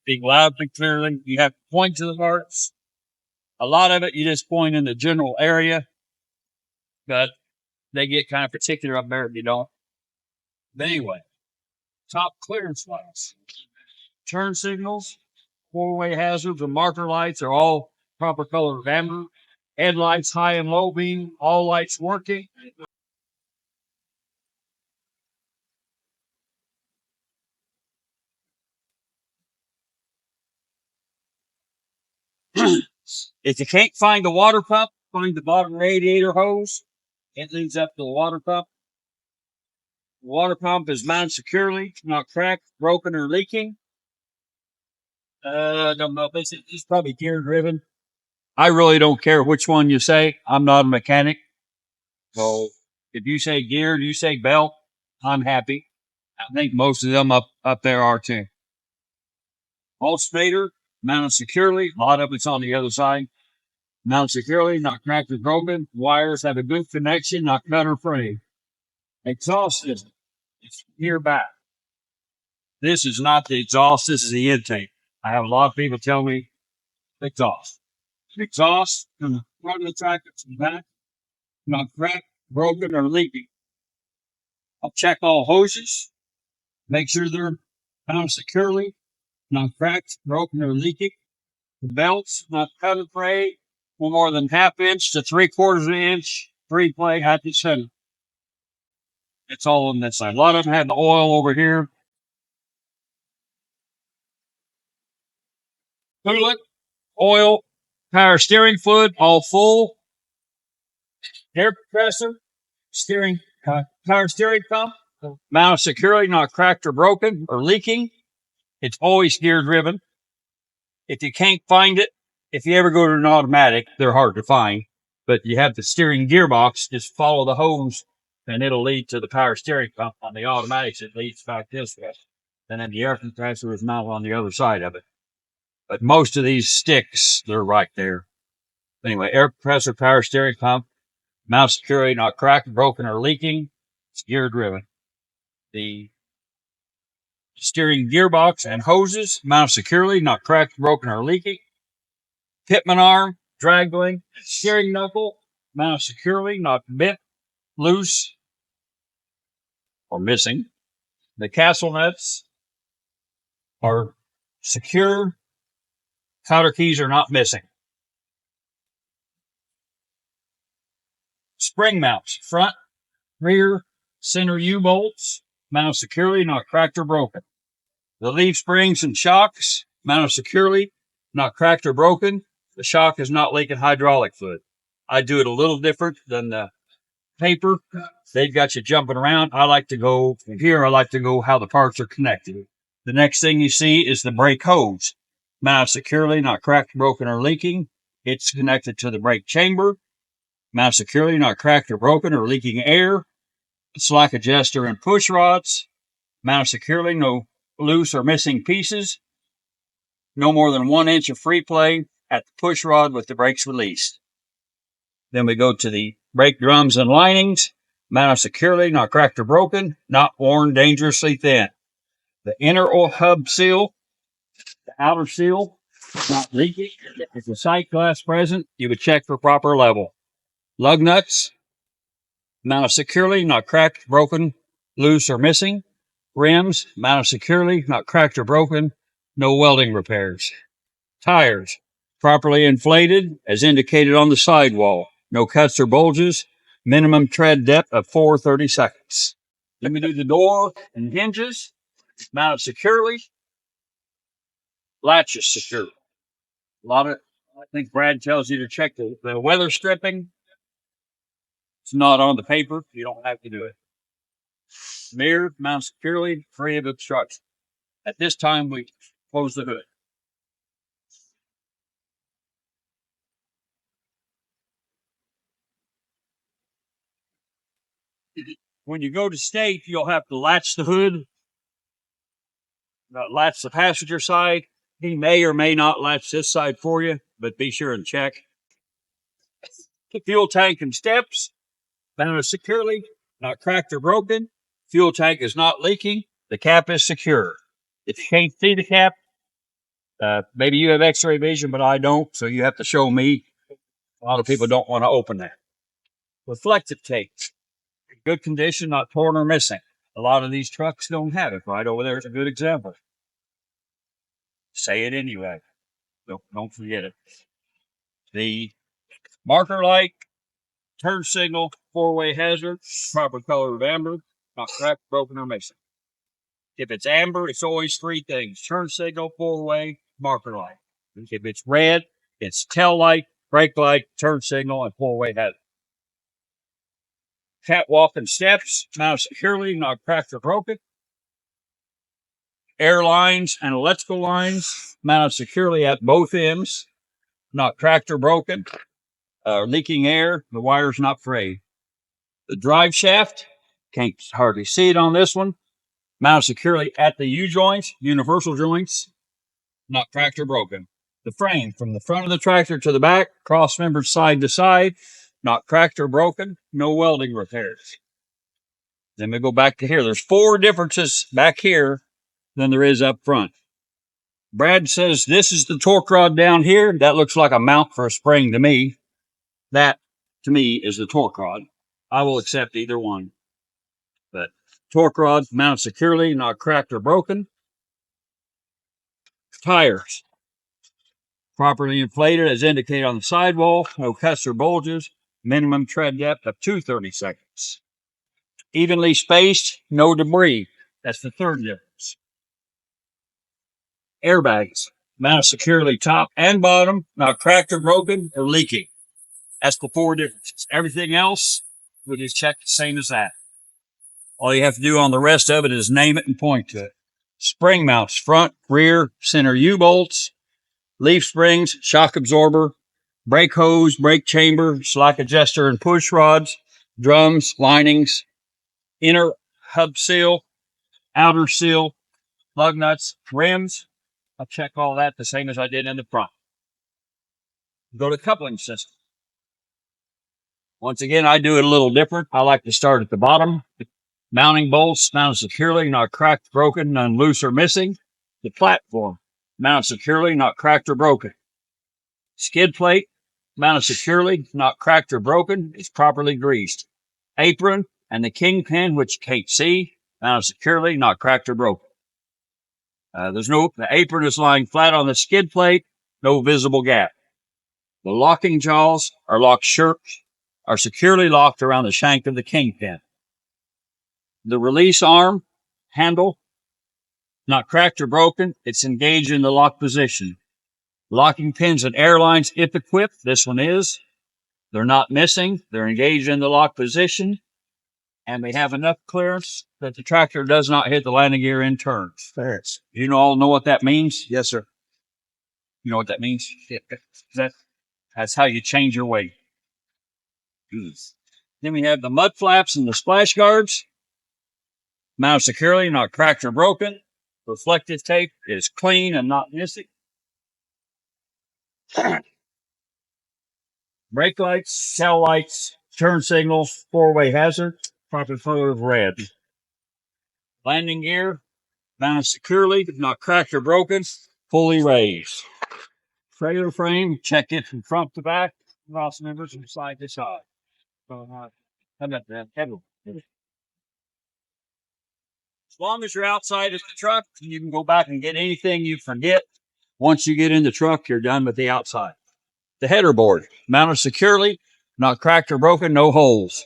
speak loudly, clearly. You have to point to the parts. A lot of it, you just point in the general area, but they get kind of particular up there if you don't. But anyway, top clearance lights, turn signals, four-way hazards, and marker lights are all proper color of amber. Headlights, high and low beam, all lights working. If you can't find the water pump, find the bottom radiator hose. It leads up to the water pump. The water pump is mounted securely, not cracked, broken, or leaking. Don't know. It's probably gear driven. I really don't care which one you say. I'm not a mechanic. So if you say geared, you say belt, I'm happy. I think most of them up there are too. Alternator, mounted securely. A lot of it's on the other side. Mounted securely, not cracked or broken. Wires have a good connection, not cut or frayed. Exhaust system. It's here back. This is not the exhaust. This is the intake. I have a lot of people tell me exhaust. Exhaust from the front of the tractor to the back, not cracked, broken, or leaking. I'll check all hoses. Make sure they're mounted securely, not cracked, broken, or leaking. The belts, not cut or frayed, no more than 1/2 inch to 3/4 inch, 3-play at the center. It's all on this side. A lot of them have the oil over here. Coolant, oil, power steering fluid, all full. Air compressor, power steering pump, mounted securely, not cracked or broken or leaking. It's always gear driven. If you can't find it, if you ever go to an automatic, they're hard to find. But you have the steering gearbox, just follow the hose, and it'll lead to the power steering pump. On the automatics, it leads back this way. And then the air compressor is mounted on the other side of it. But most of these sticks, they're right there. Anyway, air compressor, power steering pump, mounted securely, not cracked, broken, or leaking. It's gear driven. The steering gearbox and hoses, mounted securely, not cracked, broken, or leaking. Pitman arm, drag link, steering knuckle, mounted securely, not bent, loose, or missing. The castle nuts are secure. Counter keys are not missing. Spring mounts, front, rear, center U-bolts, mounted securely, not cracked or broken. The leaf springs and shocks, mounted securely, not cracked or broken. The shock is not leaking hydraulic fluid. I do it a little different than the paper. They've got you jumping around. I like to go from here. I like to go how the parts are connected. The next thing you see is the brake hose, mounted securely, not cracked, broken, or leaking. It's connected to the brake chamber, mounted securely, not cracked or broken or leaking air. Slack adjuster and push rods, mounted securely, no loose or missing pieces. No more than 1 inch of free play at the push rod with the brakes released. Then we go to the brake drums and linings, mounted securely, not cracked or broken, not worn, dangerously thin. The inner hub seal, the outer seal, not leaking. If the sight glass present, you would check for proper level. Lug nuts, mounted securely, not cracked, broken, loose, or missing. Rims, mounted securely, not cracked or broken, no welding repairs. Tires, properly inflated as indicated on the sidewall. No cuts or bulges. Minimum tread depth of 4/32. Let me do the door and hinges. Mounted securely. Latches secure. I think Brad tells you to check the weather stripping. It's not on the paper. You don't have to do it. Mirror mounted securely, free of obstruction. At this time, we close the hood. When you go to state, you'll have to latch the hood, latch the passenger side. He may or may not latch this side for you, but be sure and check. The fuel tank and steps, mounted securely, not cracked or broken. Fuel tank is not leaking. The cap is secure. If you can't see the cap, Maybe you have x-ray vision, but I don't, so you have to show me. A lot of people don't want to open that. Reflective tape. Good condition, not torn or missing. A lot of these trucks don't have it. Right over there is a good example. Say it anyway. Don't forget it. The marker light, turn signal, four-way hazard, proper color of amber, not cracked, broken, or missing. If it's amber, it's always three things: turn signal, four-way, marker light. If it's red, it's tail light, brake light, turn signal, and four-way hazard. Catwalk and steps, mounted securely, not cracked or broken. Air lines and electrical lines, mounted securely at both ends, not cracked or broken. Leaking air, the wire's not frayed. The drive shaft, can't hardly see it on this one, mounted securely at the U-joints, universal joints, not cracked or broken. The frame, from the front of the tractor to the back, cross members side to side, not cracked or broken, no welding repairs. Then we go back to here. There's 4 differences back here than there is up front. Brad says this is the torque rod down here. That looks like a mount for a spring to me. That, to me, is the torque rod. I will accept either one. But torque rod mounted securely, not cracked or broken. Tires, properly inflated as indicated on the sidewall. No cuts or bulges. Minimum tread depth of 230 seconds. Evenly spaced, no debris. That's the third difference. Airbags, mounted securely top and bottom, not cracked or broken or leaking. That's the 4 differences. Everything else, we'll just check the same as that. All you have to do on the rest of it is name it and point to it. Spring mounts, front, rear, center U-bolts, leaf springs, shock absorber, brake hose, brake chamber, slack adjuster and push rods, drums, linings, inner hub seal, outer seal, lug nuts, rims. I'll check all that the same as I did in the front. Go to coupling system. Once again, I do it a little different. I like to start at the bottom. Mounting bolts, mounted securely, not cracked, broken, none loose or missing. The platform, mounted securely, not cracked or broken. Skid plate, mounted securely, not cracked or broken, is properly greased. Apron and the kingpin, which you can't see, mounted securely, not cracked or broken. The apron is lying flat on the skid plate, no visible gap. The locking jaws are securely locked around the shank of the kingpin. The release arm, handle, not cracked or broken, it's engaged in the lock position. Locking pins and air lines, if equipped, this one is. They're not missing, they're engaged in the lock position, and they have enough clearance that the tractor does not hit the landing gear in turn. Ferrets. You all know what that means? Yes, sir. You know what that means? Yeah. That's how you change your weight. Then we have the mud flaps and the splash guards. Mounted securely, not cracked or broken. Reflective tape is clean and not missing. Brake lights, tail lights, turn signals, 4-way hazard, proper color of red. Landing gear, mounted securely, not cracked or broken, fully raised. Trailer frame, check it from front to back, cross members from side to side. How about that? As long as you're outside of the truck, you can go back and get anything you forget. Once you get in the truck, you're done with the outside. The header board, mounted securely, not cracked or broken, no holes.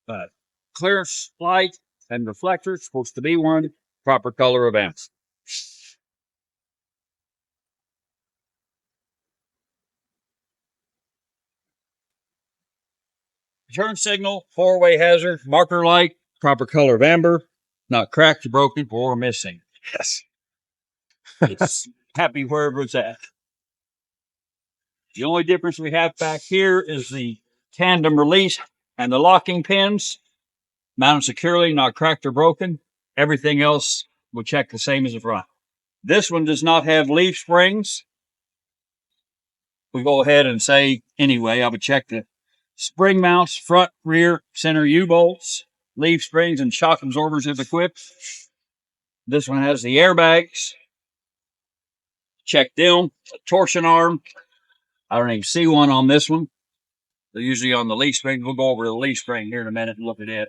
But clearance light and reflector, supposed to be one, proper color of amp. Turn signal, 4-way hazard, marker light, proper color of amber, not cracked, broken, or missing. Yes. It's happy wherever it's at. The only difference we have back here is the tandem release and the locking pins, mounted securely, not cracked or broken. Everything else will check the same as the front. This one does not have leaf springs. We go ahead and say, anyway, I would check the spring mounts, front, rear, center U-bolts, leaf springs, and shock absorbers if equipped. This one has the airbags. Check them. A torsion arm. I don't even see one on this one. They're usually on the leaf spring. We'll go over to the leaf spring here in a minute and look at it.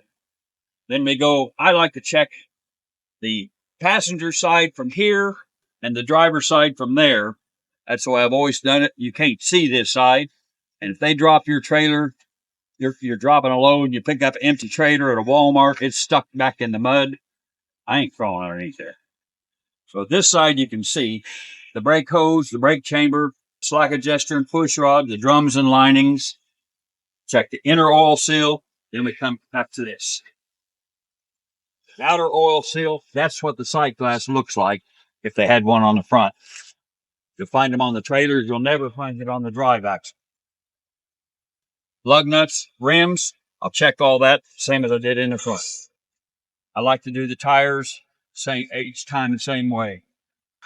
Then we go, I like to check the passenger side from here and the driver's side from there. That's the way I've always done it. You can't see this side. And if they drop your trailer, you're dropping a load, you pick up an empty trailer at a Walmart, it's stuck back in the mud. I ain't crawling underneath there. So this side you can see the brake hose, the brake chamber, slack adjuster and push rod, the drums and linings. Check the inner oil seal. Then we come back to this. The outer oil seal, that's what the sight glass looks like if they had one on the front. You'll find them on the trailers. You'll never find it on the drive axle. Lug nuts, rims, I'll check all that, same as I did in the front. I like to do the tires each time the same way.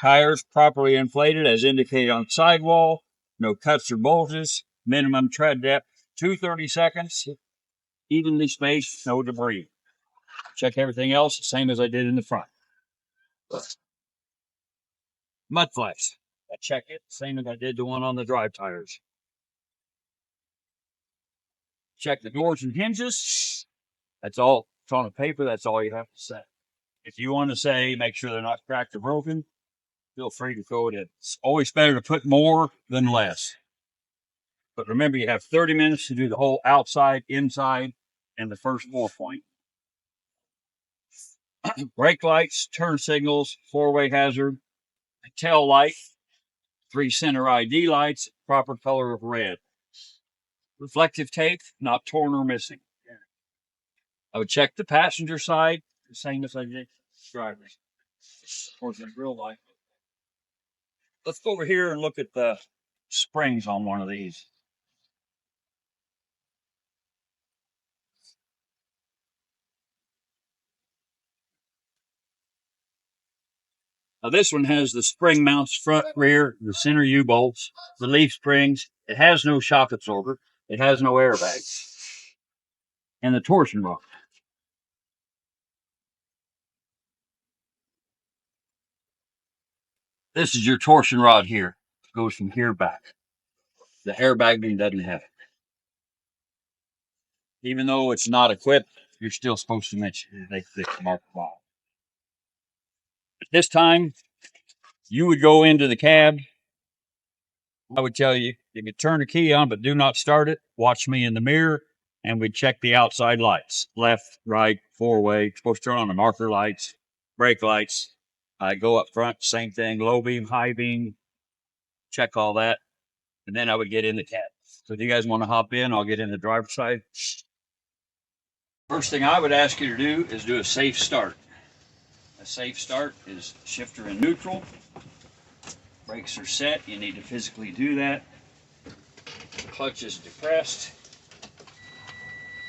Tires properly inflated as indicated on the sidewall. No cuts or bulges. Minimum tread depth, 230 seconds. Evenly spaced, no debris. Check everything else, same as I did in the front. Mud flaps. I check it, same as I did the one on the drive tires. Check the doors and hinges. That's all. It's on a paper. That's all you have to say. If you want to say, make sure they're not cracked or broken, feel free to throw it in. It's always better to put more than less. But remember, you have 30 minutes to do the whole outside, inside, and the first 4 point. Brake lights, turn signals, four-way hazard, tail light, 3 center ID lights, proper color of red. Reflective tape, not torn or missing. I would check the passenger side, the same as I did drivers. Of course, in real life. Let's go over here and look at the springs on one of these. Now this one has the spring mounts front, rear, the center U-bolts, the leaf springs. It has no shock absorber. It has no airbags. And the torsion rod. This is your torsion rod here. It goes from here back. The airbag doesn't have it. Even though it's not equipped, you're still supposed to mention they mark the bottom. At this time, you would go into the cab. I would tell you, you could turn the key on, but do not start it. Watch me in the mirror, and we'd check the outside lights. Left, right, four-way. Supposed to turn on the marker lights, brake lights. I go up front, same thing, low beam, high beam. Check all that. And then I would get in the cab. So if you guys want to hop in, I'll get in the driver's side. First thing I would ask you to do is do a safe start. A safe start is shifter in neutral. Brakes are set. You need to physically do that. The clutch is depressed.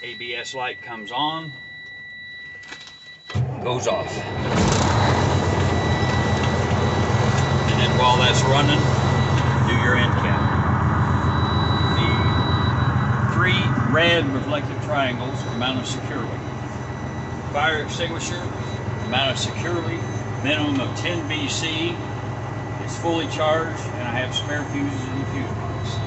ABS light comes on. Goes off. And then while that's running, do your end cap. The 3 red reflective triangles are mounted securely. Fire extinguisher mounted securely. Minimum of 10 BC. It's fully charged, and I have spare fuses in the fuse box.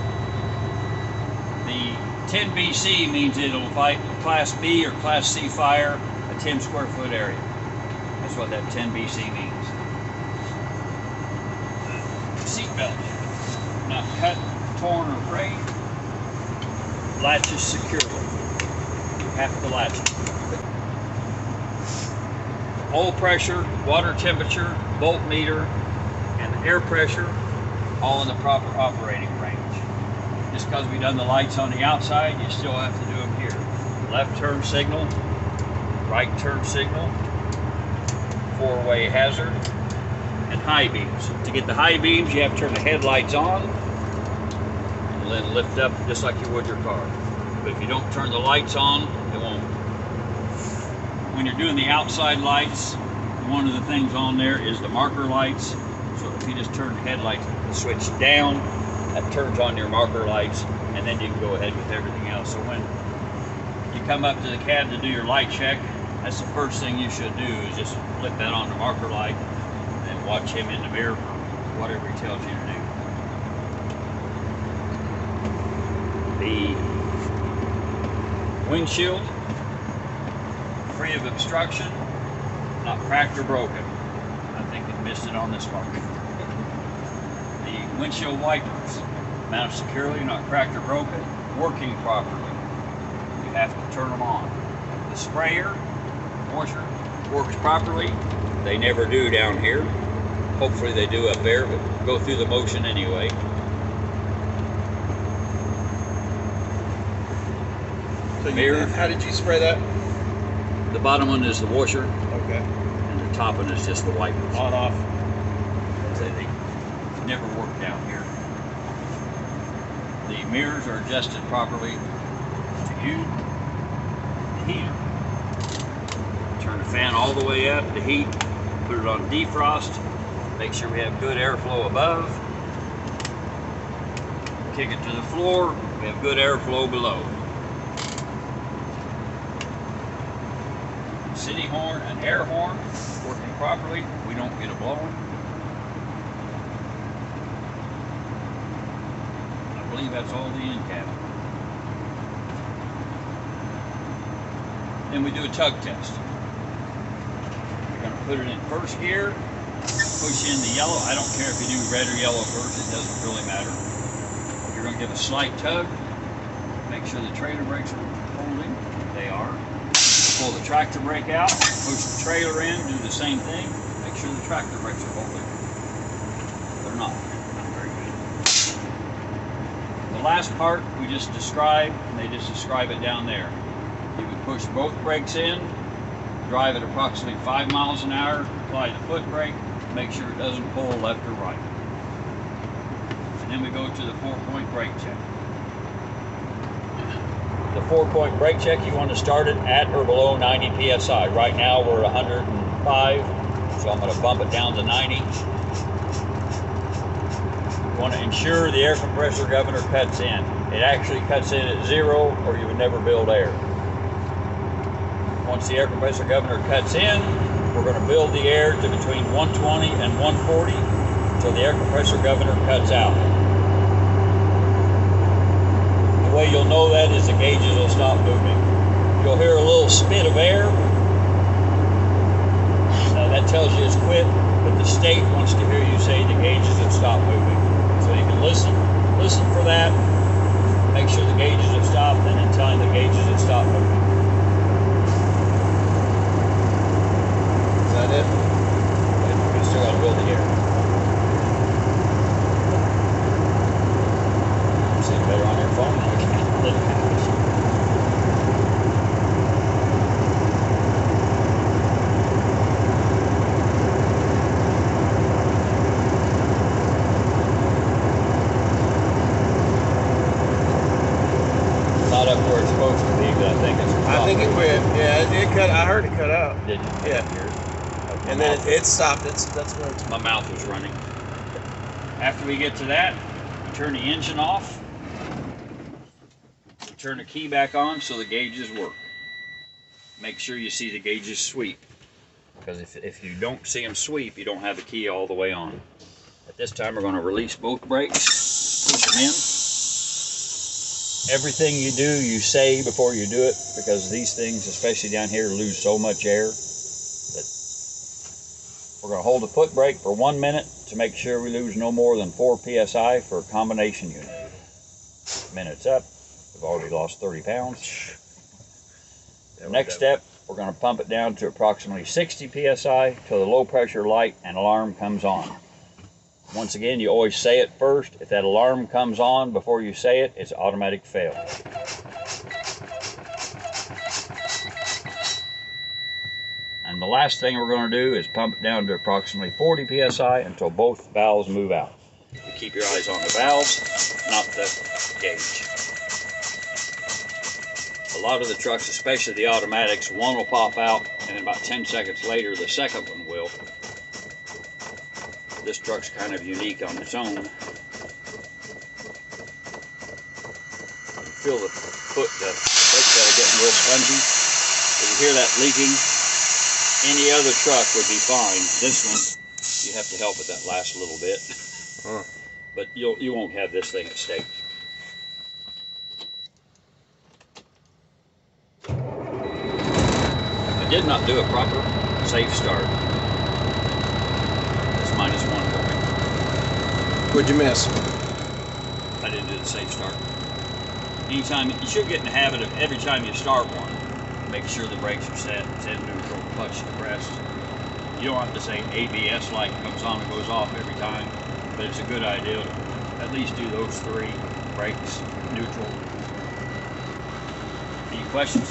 The 10 BC means it'll fight Class B or Class C fire, a 10 square foot area. That's what that 10 BC means. Seatbelt, not cut, torn, or frayed. Latches securely. You have to latch it. Oil pressure, water temperature, voltmeter, and the air pressure, all in the proper operating range. Just because we've done the lights on the outside, you still have to do them here. Left turn signal, right turn signal, four-way hazard, and high beams. To get the high beams, you have to turn the headlights on, and then lift up just like you would your car. But if you don't turn the lights on, it won't. When you're doing the outside lights, one of the things on there is the marker lights. So if you just turn the headlights switch down, that turns on your marker lights, and then you can go ahead with everything else. So when you come up to the cab to do your light check, that's the first thing you should do is just flip that on the marker light and watch him in the mirror whatever he tells you to do. The windshield, free of obstruction, not cracked or broken. I think it missed it on this one. The windshield wipers, mounted securely, not cracked or broken, working properly. You have to turn them on. The sprayer, washer, works properly. They never do down here. Hopefully they do up there, but go through the motion anyway. So mirror. How did you spray that? The bottom one is the washer. Okay. And the top one is just the wipers. On off. They never work down here. The mirrors are adjusted properly to you. The heater. Turn the fan all the way up to heat. Put it on defrost. Make sure we have good airflow above. Kick it to the floor. We have good airflow below. City horn and air horn working properly. We don't get a blowing. I believe that's all the end cap. Then we do a tug test. We're going to put it in first gear, push in the yellow. I don't care if you do red or yellow first, it doesn't really matter. You're going to give a slight tug, make sure the trailer brakes are holding. They are. Pull the tractor brake out, push the trailer in, do the same thing, make sure the tractor brakes are holding. They're not very good. The last part we just described, and they just describe it down there. You would push both brakes in, drive at approximately 5 miles an hour, apply the foot brake, make sure it doesn't pull left or right. And then we go to the 4-point brake check. The 4-point brake check, you want to start it at or below 90 psi. Right now we're 105, so I'm going to bump it down to 90. You want to ensure the air compressor governor cuts in. It actually cuts in at 0 or you would never build air. Once the air compressor governor cuts in, we're going to build the air to between 120 and 140 until the air compressor governor cuts out. The way you'll know that is the gauges will stop moving. You'll hear a little spit of air. That tells you it's quit, but the state wants to hear you say the gauges have stopped moving. So you can listen for that, make sure the gauges have stopped, and then tell him the gauges have stopped moving. Is that it? We still got to build the air. See it better on your phone now. Not up where it's supposed to be, but I think it's. I think it went. Yeah, it cut. I heard it cut out. Did you? Yeah. And then it stopped. That's where it's. My mouth was running. After we get to that, we turn the engine off. We turn the key back on so the gauges work. Make sure you see the gauges sweep. Because if you don't see them sweep, you don't have the key all the way on. At this time, we're going to release both brakes, push them in. Everything you do, you say before you do it, because these things, especially down here, lose so much air that we're going to hold the foot brake for 1 minute to make sure we lose no more than 4 psi for a combination unit. Minute's up. We've already lost 30 pounds. Next step, we're going to pump it down to approximately 60 psi till the low pressure light and alarm comes on. Once again, you always say it first. If that alarm comes on before you say it, it's automatic fail. And the last thing we're going to do is pump it down to approximately 40 psi until both valves move out. You keep your eyes on the valves, not the gauge. A lot of the trucks, especially the automatics, one will pop out, and then about 10 seconds later, the second one will. This truck's kind of unique on its own. You feel the foot, the brake pedal getting real spongy. If you hear that leaking, any other truck would be fine. This one, You have to help with that last little bit. But you won't have this thing at stake. I did not do a proper safe start. That's -1 point. What'd you miss? I didn't do the safe start. Anytime, you should get in the habit of every time you start one, make sure the brakes are set, neutral, clutch depressed. You don't have to say ABS light comes on and goes off every time, but it's a good idea to at least do those 3, brakes, neutral. Any questions?